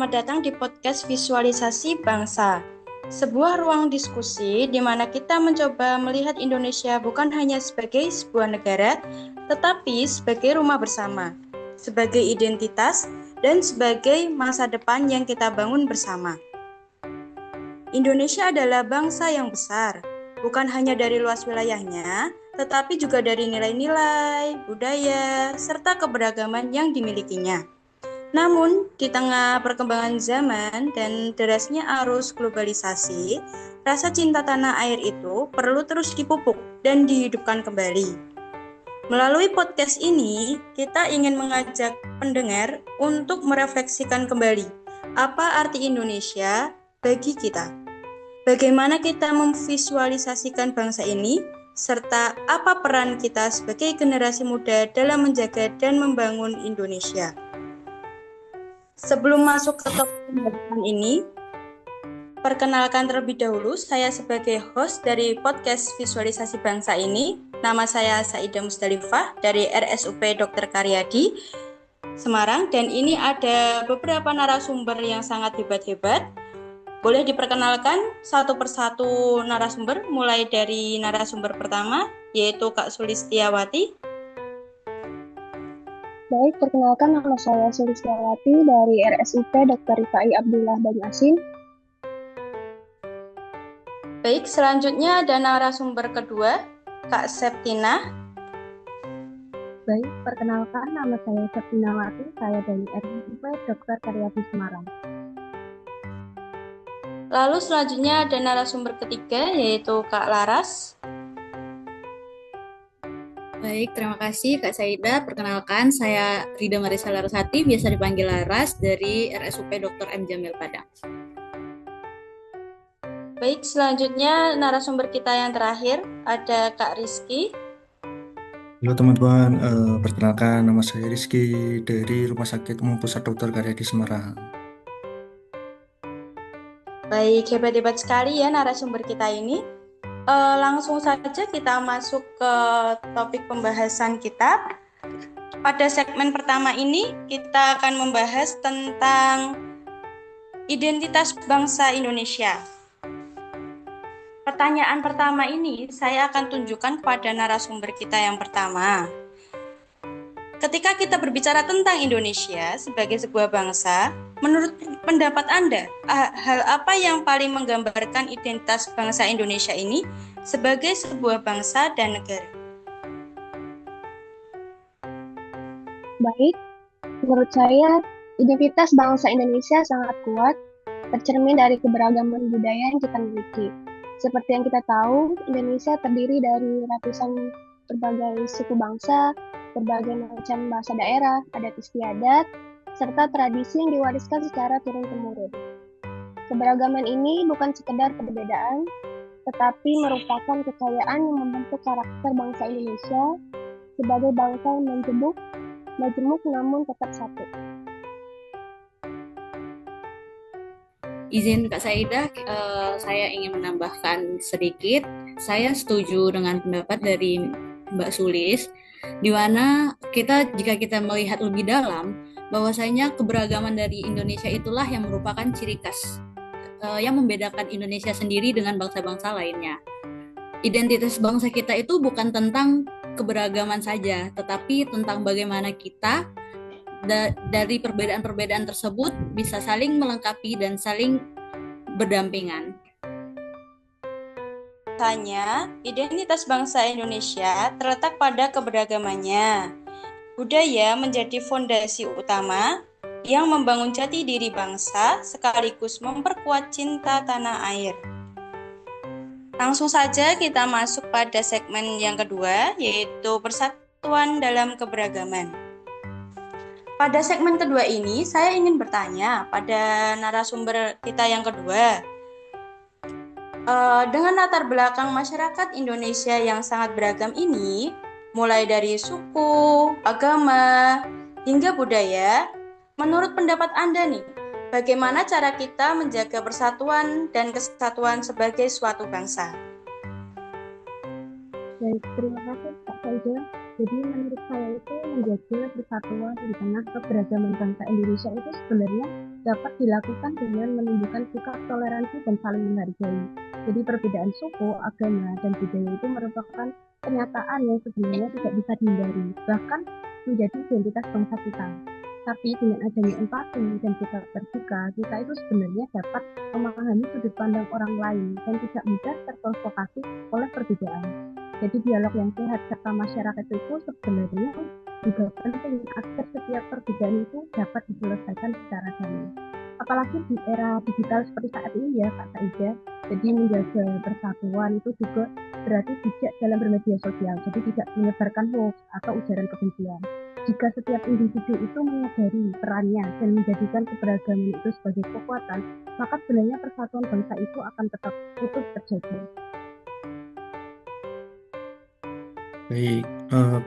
selamat datang di podcast Visualisasi Bangsa. Sebuah ruang diskusi di mana kita mencoba melihat Indonesia bukan hanya sebagai sebuah negara, tetapi sebagai rumah bersama, sebagai identitas, dan sebagai masa depan yang kita bangun bersama. Indonesia adalah bangsa yang besar, bukan hanya dari luas wilayahnya, tetapi juga dari nilai-nilai, budaya, serta keberagaman yang dimilikinya. Namun, di tengah perkembangan zaman dan derasnya arus globalisasi, rasa cinta tanah air itu perlu terus dipupuk dan dihidupkan kembali. Melalui podcast ini, kita ingin mengajak pendengar untuk merefleksikan kembali apa arti Indonesia bagi kita. Bagaimana kita memvisualisasikan bangsa ini, serta apa peran kita sebagai generasi muda dalam menjaga dan membangun Indonesia. Sebelum masuk ke topik pembahasan ini, perkenalkan terlebih dahulu, saya sebagai host dari podcast Visualisasi Bangsa ini. Nama saya Saidah Musdalifah dari RSUP Dr. Karyadi, Semarang. Dan ini ada beberapa narasumber yang sangat hebat-hebat. Boleh diperkenalkan satu persatu narasumber, mulai dari narasumber pertama, yaitu Kak Sulistiawati. Baik, perkenalkan nama saya Sulistiawati dari RSUP Dr. Rifai Abdullah Banyuasin. Baik, selanjutnya ada narasumber kedua, Kak Septina. Baik, perkenalkan nama saya Septinawati, saya dari RSUP Dr. Karyadi Semarang. Lalu selanjutnya ada narasumber ketiga, yaitu Kak Laras. Baik, terima kasih Kak Saidah. Perkenalkan, saya Rida Marisa Larasati, biasa dipanggil Laras, dari RSUP Dr. M. Jamil Padang. Baik, selanjutnya narasumber kita yang terakhir ada Kak Rizky. Halo teman-teman, perkenalkan nama saya Rizky dari Rumah Sakit Umum Pusat Dr. Karyadi Semarang. Baik, hebat-hebat sekali ya narasumber kita ini. Langsung saja kita masuk ke topik pembahasan kita. Pada segmen pertama ini kita akan membahas tentang identitas bangsa Indonesia. Pertanyaan pertama ini saya akan tunjukkan kepada narasumber kita yang pertama. Ketika kita berbicara tentang Indonesia sebagai sebuah bangsa, menurut pendapat Anda, hal apa yang paling menggambarkan identitas bangsa Indonesia ini sebagai sebuah bangsa dan negara? Baik, menurut saya identitas bangsa Indonesia sangat kuat, tercermin dari keberagaman budaya yang kita miliki. Seperti yang kita tahu, Indonesia terdiri dari ratusan berbagai suku bangsa, berbagai macam bahasa daerah, adat istiadat, serta tradisi yang diwariskan secara turun-temurun. Keberagaman ini bukan sekedar perbedaan, tetapi merupakan kekayaan yang membentuk karakter bangsa Indonesia sebagai bangsa yang majemuk namun tetap satu. Izin Kak Saidah, saya ingin menambahkan sedikit. Saya setuju dengan pendapat dari Mbak Sulis, di mana jika kita melihat lebih dalam, bahwasanya keberagaman dari Indonesia itulah yang merupakan ciri khas yang membedakan Indonesia sendiri dengan bangsa-bangsa lainnya. Identitas bangsa kita itu bukan tentang keberagaman saja, tetapi tentang bagaimana kita dari perbedaan-perbedaan tersebut bisa saling melengkapi dan saling berdampingan. Tanya, identitas bangsa Indonesia terletak pada keberagamannya. Budaya menjadi fondasi utama yang membangun jati diri bangsa sekaligus memperkuat cinta tanah air. Langsung saja kita masuk pada segmen yang kedua, yaitu persatuan dalam keberagaman. Pada segmen kedua ini, saya ingin bertanya pada narasumber kita yang kedua. Dengan latar belakang masyarakat Indonesia yang sangat beragam ini, mulai dari suku, agama, hingga budaya, menurut pendapat Anda nih, bagaimana cara kita menjaga persatuan dan kesatuan sebagai suatu bangsa? Baik, terima kasih Kak Saida. Jadi menurut saya itu menjaga persatuan di tengah keberagaman bangsa Indonesia itu sebenarnya dapat dilakukan dengan menunjukkan sikap toleransi dan saling menghargai. Jadi perbedaan suku, agama, dan budaya itu merupakan kenyataan yang sebenarnya tidak bisa dihindari, bahkan menjadi identitas bangsa kita. Tapi dengan adanya empati dan sikap terbuka, kita itu sebenarnya dapat memahami sudut pandang orang lain dan tidak mudah terprovokasi oleh perbedaan. Jadi dialog yang sehat serta masyarakat itu sebenarnya juga penting agar setiap perbedaan itu dapat diselesaikan secara damai. Apalagi di era digital seperti saat ini ya Kak Saida. Jadi menjaga persatuan itu juga berarti bijak dalam bermedia sosial. Jadi tidak menyebarkan hoax atau ujaran kebencian. Jika setiap individu itu menyadari perannya dan menjadikan keberagaman itu sebagai kekuatan, maka sebenarnya persatuan bangsa itu akan tetap utuh terjaga. Baik,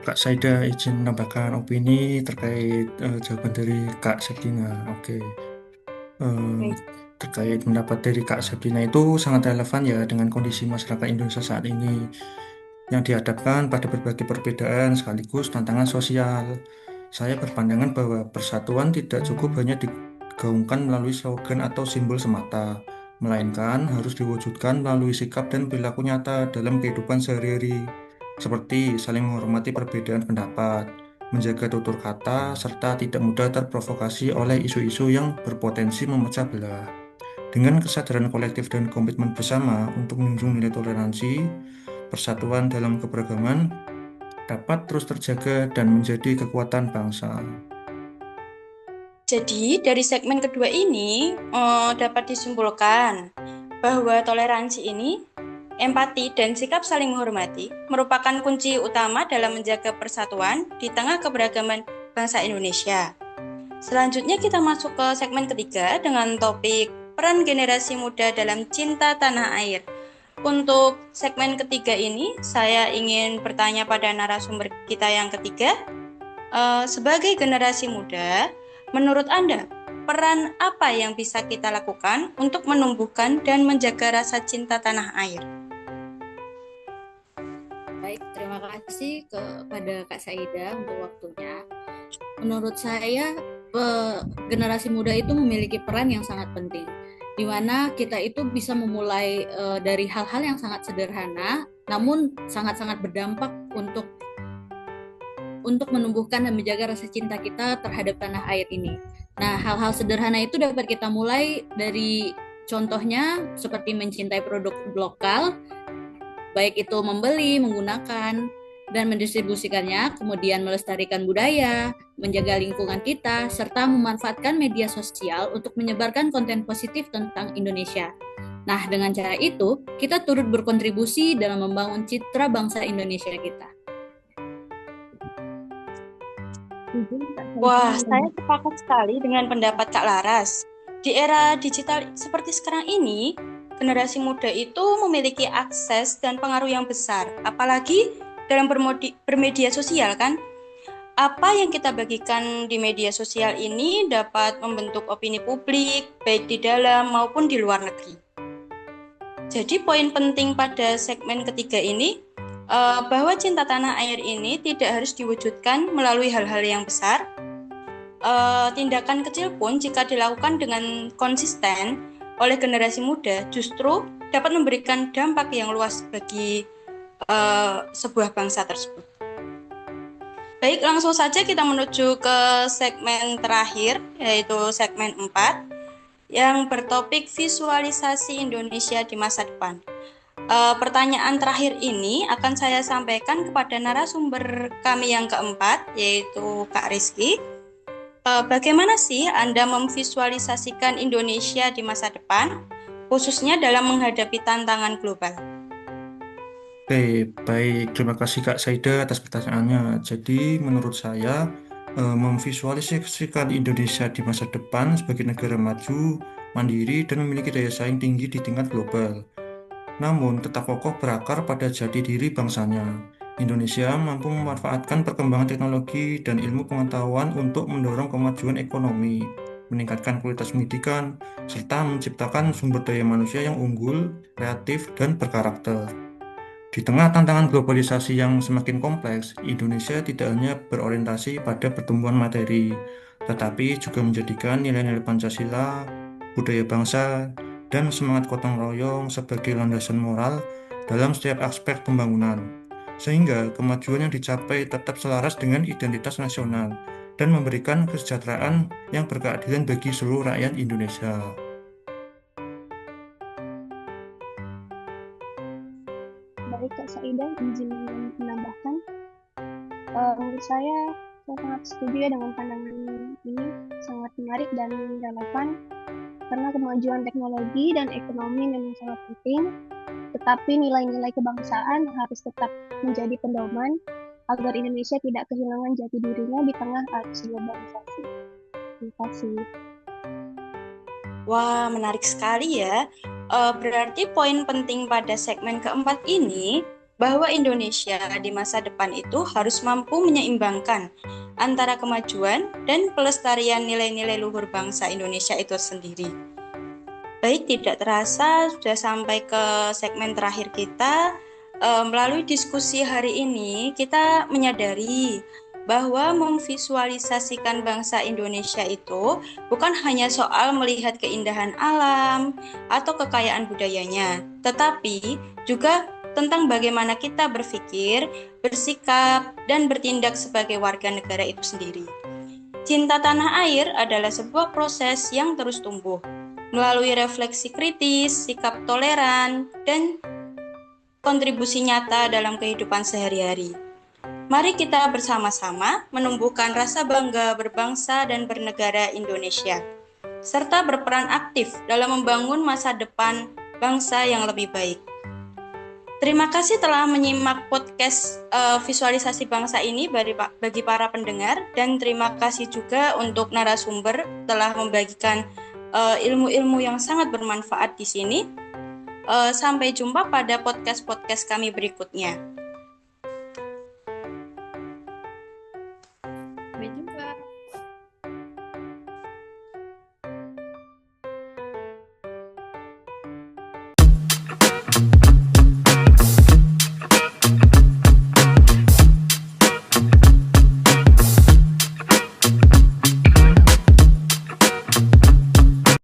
Kak Saida izin menambahkan opini terkait jawaban dari Kak Septina. Oke. Eh, Baik. Terkait pendapat dari Kak Septina itu sangat relevan ya dengan kondisi masyarakat Indonesia saat ini yang dihadapkan pada berbagai perbedaan sekaligus tantangan sosial. Saya berpandangan bahwa persatuan tidak cukup hanya digaungkan melalui slogan atau simbol semata, melainkan harus diwujudkan melalui sikap dan perilaku nyata dalam kehidupan sehari-hari, seperti saling menghormati perbedaan pendapat, menjaga tutur kata, serta tidak mudah terprovokasi oleh isu-isu yang berpotensi memecah belah. Dengan kesadaran kolektif dan komitmen bersama untuk menjunjung nilai toleransi, persatuan dalam keberagaman dapat terus terjaga dan menjadi kekuatan bangsa. Jadi dari segmen kedua ini dapat disimpulkan bahwa toleransi ini, empati dan sikap saling menghormati merupakan kunci utama dalam menjaga persatuan di tengah keberagaman bangsa Indonesia. Selanjutnya kita masuk ke segmen ketiga dengan topik peran generasi muda dalam cinta tanah air. Untuk segmen ketiga ini, saya ingin bertanya pada narasumber kita yang ketiga. Sebagai generasi muda, menurut Anda, peran apa yang bisa kita lakukan untuk menumbuhkan dan menjaga rasa cinta tanah air? Baik, terima kasih kepada Kak Saida untuk waktunya. Menurut saya, generasi muda itu memiliki peran yang sangat penting, di mana kita itu bisa memulai dari hal-hal yang sangat sederhana, namun sangat-sangat berdampak untuk menumbuhkan dan menjaga rasa cinta kita terhadap tanah air ini. Nah, hal-hal sederhana itu dapat kita mulai dari contohnya seperti mencintai produk lokal, baik itu membeli, menggunakan, dan mendistribusikannya, kemudian melestarikan budaya, menjaga lingkungan kita, serta memanfaatkan media sosial untuk menyebarkan konten positif tentang Indonesia. Nah, dengan cara itu, kita turut berkontribusi dalam membangun citra bangsa Indonesia kita. Wah, saya sepakat sekali dengan pendapat Kak Laras. Di era digital seperti sekarang ini, generasi muda itu memiliki akses dan pengaruh yang besar, apalagi dalam bermedia sosial kan. Apa yang kita bagikan di media sosial ini dapat membentuk opini publik, baik di dalam maupun di luar negeri. Jadi poin penting pada segmen ketiga ini, bahwa cinta tanah air ini tidak harus diwujudkan melalui hal-hal yang besar. Tindakan kecil pun jika dilakukan dengan konsisten oleh generasi muda justru dapat memberikan dampak yang luas bagi sebuah bangsa tersebut. Baik, langsung saja kita menuju ke segmen terakhir, yaitu segmen 4 yang bertopik visualisasi Indonesia di masa depan. Pertanyaan terakhir ini akan saya sampaikan kepada narasumber kami yang keempat, yaitu Kak Rizky. Bagaimana sih Anda memvisualisasikan Indonesia di masa depan, khususnya dalam menghadapi tantangan global? Oke, baik. Terima kasih Kak Saida atas pertanyaannya. Jadi, menurut saya, memvisualisasikan Indonesia di masa depan sebagai negara maju, mandiri, dan memiliki daya saing tinggi di tingkat global. Namun, tetap kokoh berakar pada jati diri bangsanya. Indonesia mampu memanfaatkan perkembangan teknologi dan ilmu pengetahuan untuk mendorong kemajuan ekonomi, meningkatkan kualitas pendidikan, serta menciptakan sumber daya manusia yang unggul, kreatif, dan berkarakter. Di tengah tantangan globalisasi yang semakin kompleks, Indonesia tidak hanya berorientasi pada pertumbuhan materi, tetapi juga menjadikan nilai-nilai Pancasila, budaya bangsa, dan semangat gotong royong sebagai landasan moral dalam setiap aspek pembangunan, sehingga kemajuan yang dicapai tetap selaras dengan identitas nasional dan memberikan kesejahteraan yang berkeadilan bagi seluruh rakyat Indonesia. Baik, Kak Saidah, izin menambahkan. Menurut saya sangat setuju ya dengan pandangan ini, sangat menarik dan relevan karena kemajuan teknologi dan ekonomi memang sangat penting, tetapi nilai-nilai kebangsaan harus tetap menjadi pedoman agar Indonesia tidak kehilangan jati dirinya di tengah arus globalisasi. Terima kasih. Wah, menarik sekali ya. Berarti poin penting pada segmen keempat ini bahwa Indonesia di masa depan itu harus mampu menyeimbangkan antara kemajuan dan pelestarian nilai-nilai luhur bangsa Indonesia itu sendiri. Baik, tidak terasa sudah sampai ke segmen terakhir kita. Melalui diskusi hari ini, kita menyadari bahwa memvisualisasikan bangsa Indonesia itu bukan hanya soal melihat keindahan alam atau kekayaan budayanya, tetapi juga tentang bagaimana kita berpikir, bersikap, dan bertindak sebagai warga negara itu sendiri. Cinta tanah air adalah sebuah proses yang terus tumbuh melalui refleksi kritis, sikap toleran, dan kontribusi nyata dalam kehidupan sehari-hari. Mari kita bersama-sama menumbuhkan rasa bangga berbangsa dan bernegara Indonesia, serta berperan aktif dalam membangun masa depan bangsa yang lebih baik. Terima kasih telah menyimak podcast visualisasi bangsa ini bagi para pendengar, dan terima kasih juga untuk narasumber telah membagikan ilmu-ilmu yang sangat bermanfaat di sini. Sampai jumpa pada podcast-podcast kami berikutnya.